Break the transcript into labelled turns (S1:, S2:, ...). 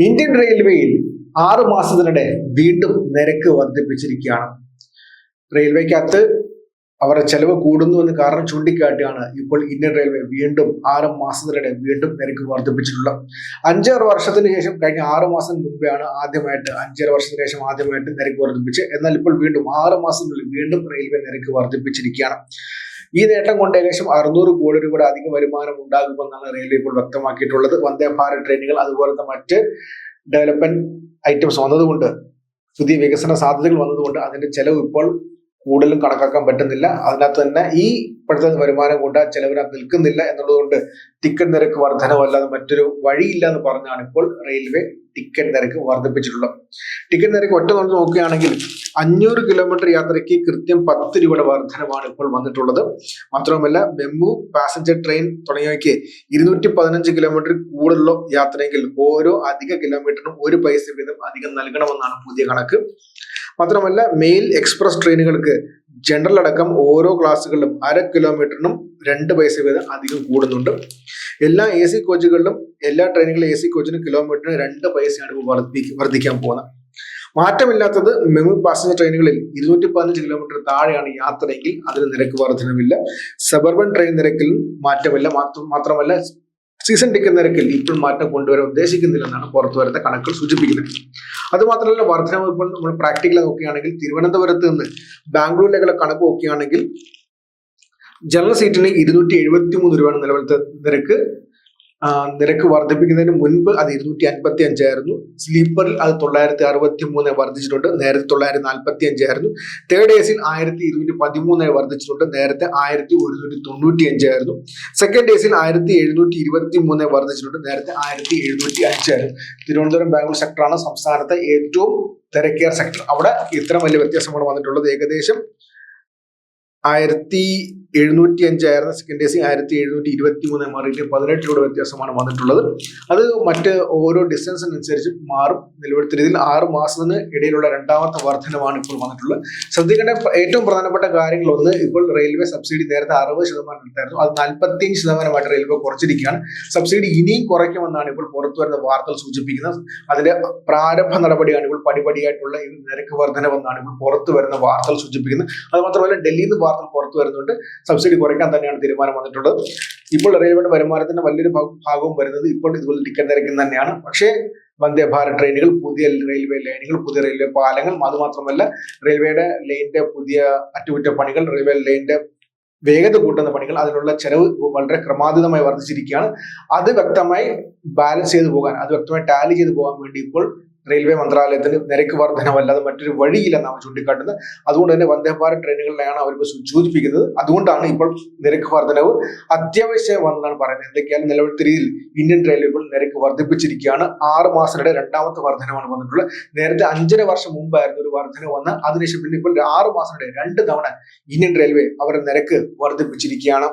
S1: Indian റെയിൽവേയിൽ 6 മാസത്തിനിടെ വീണ്ടും നിരക്ക് വർദ്ധിപ്പിച്ചിരിക്കുകയാണ്. റെയിൽവേക്കകത്ത് അവരുടെ ചെലവ് കൂടുന്നു എന്ന് കാരണം ചൂണ്ടിക്കാട്ടിയാണ് ഇപ്പോൾ ഇന്ത്യൻ റെയിൽവേ വീണ്ടും 6 മാസത്തിനിടെ വീണ്ടും നിരക്ക് വർദ്ധിപ്പിച്ചിട്ടുള്ളത്. 5-6 വർഷത്തിന് ശേഷം കഴിഞ്ഞ 6 മാസം മുൻപെയാണ് ആദ്യമായിട്ട് 5-6 വർഷത്തിന് ശേഷം ആദ്യമായിട്ട് നിരക്ക് വർദ്ധിപ്പിച്ച്, എന്നാൽ ഇപ്പോൾ വീണ്ടും 6 മാസത്തിനുള്ളിൽ വീണ്ടും റെയിൽവേ നിരക്ക് വർദ്ധിപ്പിച്ചിരിക്കുകയാണ്. ഈ നേട്ടം കൊണ്ട് ഏകദേശം 600 കോടി രൂപയുടെ അധിക വരുമാനം ഉണ്ടാകുമെന്നാണ് റെയിൽവേ ഇപ്പോൾ വ്യക്തമാക്കിയിട്ടുള്ളത്. വന്ദേ ഭാരത് ട്രെയിനുകൾ അതുപോലത്തെ മറ്റ് ഡെവലപ്മെന്റ് ഐറ്റംസ് വന്നതുകൊണ്ട്, പുതിയ വികസന സാധ്യതകൾ വന്നതുകൊണ്ട് അതിന്റെ ചെലവ് ഇപ്പോൾ കൂടുതലും കണക്കാക്കാൻ പറ്റുന്നില്ല. അതിനകത്ത് തന്നെ ഈ ഇപ്പോഴത്തെ വരുമാനം കൊണ്ട് ആ ചെലവിനകത്ത് നിൽക്കുന്നില്ല എന്നുള്ളതുകൊണ്ട് ടിക്കറ്റ് നിരക്ക് വർധനവല്ലാതെ മറ്റൊരു വഴിയില്ല എന്ന് പറഞ്ഞാണ് ഇപ്പോൾ റെയിൽവേ ടിക്കറ്റ് നിരക്ക് വർദ്ധിപ്പിച്ചിട്ടുള്ളത്. ടിക്കറ്റ് നിരക്ക് ഒറ്റ നോക്കുകയാണെങ്കിൽ 500 കിലോമീറ്റർ യാത്രയ്ക്ക് കൃത്യം 10 രൂപയുടെ വർധനമാണ് ഇപ്പോൾ വന്നിട്ടുള്ളത്. മാത്രവുമല്ല മെമു, പാസഞ്ചർ ട്രെയിൻ തുടങ്ങിയവയ്ക്ക് 215 കിലോമീറ്റർ കൂടുതലുള്ള യാത്രയെങ്കിൽ ഓരോ അധിക കിലോമീറ്ററിനും 1 പൈസ വീതം അധികം നൽകണമെന്നാണ് പുതിയ കണക്ക്. മാത്രമല്ല മെയിൽ, എക്സ്പ്രസ് ട്രെയിനുകൾക്ക് ജനറൽ അടക്കം ഓരോ ക്ലാസ്സുകളിലും 1/2 കിലോമീറ്ററിനും 2 പൈസ വീതം അധികം കൂടുന്നുണ്ട്. എല്ലാ AC കോച്ചുകളിലും എല്ലാ ട്രെയിനുകളിലും AC കോച്ചിനും കിലോമീറ്ററിന് 2 പൈസയാണ് വർദ്ധിക്കാൻ പോകുന്നത്. മാറ്റമില്ലാത്തത് മെമു പാസഞ്ചർ ട്രെയിനുകളിൽ 215 കിലോമീറ്റർ താഴെയാണ് യാത്രയെങ്കിൽ അതിന് നിരക്ക് വർധനമില്ല. സബർബൻ ട്രെയിൻ നിരക്കിൽ മാറ്റമില്ല. മാത്രമല്ല സീസൺ ടിക്കറ്റ് നിരക്കിൽ ഇപ്പോൾ മാറ്റം കൊണ്ടുവരാൻ ഉദ്ദേശിക്കുന്നില്ലെന്നാണ് പുറത്തു വരുന്ന കണക്കുകൾ സൂചിപ്പിക്കുന്നത്. അതുമാത്രമല്ല വർധനവ് ഇപ്പോൾ നമ്മൾ പ്രാക്ടിക്കലായി നോക്കുകയാണെങ്കിൽ തിരുവനന്തപുരത്ത് നിന്ന് ബാംഗ്ലൂരിലേക്കുള്ള കണക്ക് നോക്കുകയാണെങ്കിൽ ജനറൽ സീറ്റിന് 273 രൂപയാണ് നിലവിലത്തെ നിരക്ക്. നിരക്ക് വർദ്ധിപ്പിക്കുന്നതിന് മുൻപ് അത് 255 ആയിരുന്നു. സ്ലീപ്പറിൽ അത് 963 വർദ്ധിച്ചിട്ടുണ്ട്, നേരത്തെ 945 ആയിരുന്നു. തേർഡ് AC 1213 വർദ്ധിച്ചിട്ടുണ്ട്, നേരത്തെ 1195 ആയിരുന്നു. സെക്കൻഡ് AC 1723 വർദ്ധിച്ചിട്ടുണ്ട്, നേരത്തെ 1705 ആയിരുന്നു. തിരുവനന്തപുരം ബാംഗ്ലൂർ സെക്ടറാണ് സംസ്ഥാനത്തെ ഏറ്റവും തിരക്കേറിയ സെക്ടർ. അവിടെ ഇത്ര വലിയ വ്യത്യാസമാണ് വന്നിട്ടുള്ളത്. ഏകദേശം 1705 ആയിരുന്ന സെക്കൻഡ് AC 1723 മാറിയിട്ട് 18 രൂപയുടെ വ്യത്യാസമാണ് വന്നിട്ടുള്ളത്. അത് മറ്റ് ഓരോ ഡിസ്റ്റൻസിനനുസരിച്ച് മാറും. നിലവിലത്തെ രീതിയിൽ 6 മാസത്തിന് ഇടയിലുള്ള രണ്ടാമത്തെ വർധനമാണ് ഇപ്പോൾ വന്നിട്ടുള്ളത്. ശ്രദ്ധിക്കേണ്ട ഏറ്റവും പ്രധാനപ്പെട്ട കാര്യങ്ങളൊന്ന്, ഇപ്പോൾ റെയിൽവേ സബ്സിഡി നേരത്തെ 60% എടുത്തായിരുന്നു, അത് 45% റെയിൽവേ കുറച്ചിരിക്കുകയാണ്. സബ്സിഡി ഇനിയും കുറയ്ക്കുമെന്നാണ് ഇപ്പോൾ പുറത്തു വരുന്ന വാർത്തകൾ സൂചിപ്പിക്കുന്നത്. അതിന്റെ പ്രാരംഭ നടപടിയാണ് ഇപ്പോൾ പടിപടിയായിട്ടുള്ള ഈ നിരക്ക് വർധനവെന്നാണ് ഇപ്പോൾ പുറത്തു വരുന്ന വാർത്തകൾ സൂചിപ്പിക്കുന്നത്. അത് മാത്രമല്ല ഡൽഹിയിൽ നിന്ന് വാർത്തകൾ പുറത്തു വരുന്നുണ്ട്, സബ്സിഡി കുറയ്ക്കാൻ തന്നെയാണ് തീരുമാനം വന്നിട്ടുള്ളത്. ഇപ്പോൾ റെയിൽവേയുടെ വരുമാനത്തിന്റെ വലിയൊരു ഭാഗവും വരുന്നത് ഇപ്പോൾ ഇതുപോലെ ടിക്കറ്റ് നിരക്കിൽ തന്നെയാണ്. പക്ഷേ വന്ദേ ഭാരത് ട്രെയിനുകൾ, പുതിയ റെയിൽവേ ലൈനുകൾ, പുതിയ റെയിൽവേ പാലങ്ങൾ, അതുമാത്രമല്ല റെയിൽവേയുടെ ലൈനിന്റെ പുതിയ അറ്റകുറ്റപ്പണികൾ, റെയിൽവേ ലൈനിന്റെ വേഗത കൂട്ടുന്ന പണികൾ, അതിനുള്ള ചെലവ് വളരെ ക്രമാതീതമായി വർദ്ധിച്ചിരിക്കുകയാണ്. അത് വ്യക്തമായി ബാലൻസ് ചെയ്തു പോകാൻ, അത് വ്യക്തമായി ടാലി ചെയ്തു പോകാൻ വേണ്ടി ഇപ്പോൾ റെയിൽവേ മന്ത്രാലയത്തിന് നിരക്ക് വർധനവല്ലാതെ മറ്റൊരു വഴിയില്ലെന്നാണ് ചൂണ്ടിക്കാട്ടുന്നത്. അതുകൊണ്ട് തന്നെ വന്ദേ ഭാരത് ട്രെയിനുകളിലാണ് അവരിപ്പോൾ സൂചിപ്പിക്കുന്നത്. അതുകൊണ്ടാണ് ഇപ്പോൾ നിരക്ക് വർധനവ് അത്യാവശ്യം വന്നതാണ് പറയുന്നത്. എന്തൊക്കെയാലും നിലവിലത്തെ രീതിയിൽ ഇന്ത്യൻ റെയിൽവേ ഇപ്പോൾ നിരക്ക് വർദ്ധിപ്പിച്ചിരിക്കുകയാണ്. 6 മാസത്തിനിടെ രണ്ടാമത്തെ വർധനമാണ് വന്നിട്ടുള്ളത്. നേരത്തെ 5.5 വർഷം മുമ്പായിരുന്നു ഒരു വർധന വന്ന്, അതിനുശേഷം പിന്നെ ഇപ്പോൾ 6 മാസത്തിനിടെ 2 തവണ ഇന്ത്യൻ റെയിൽവേ അവരുടെ നിരക്ക് വർദ്ധിപ്പിച്ചിരിക്കുകയാണ്.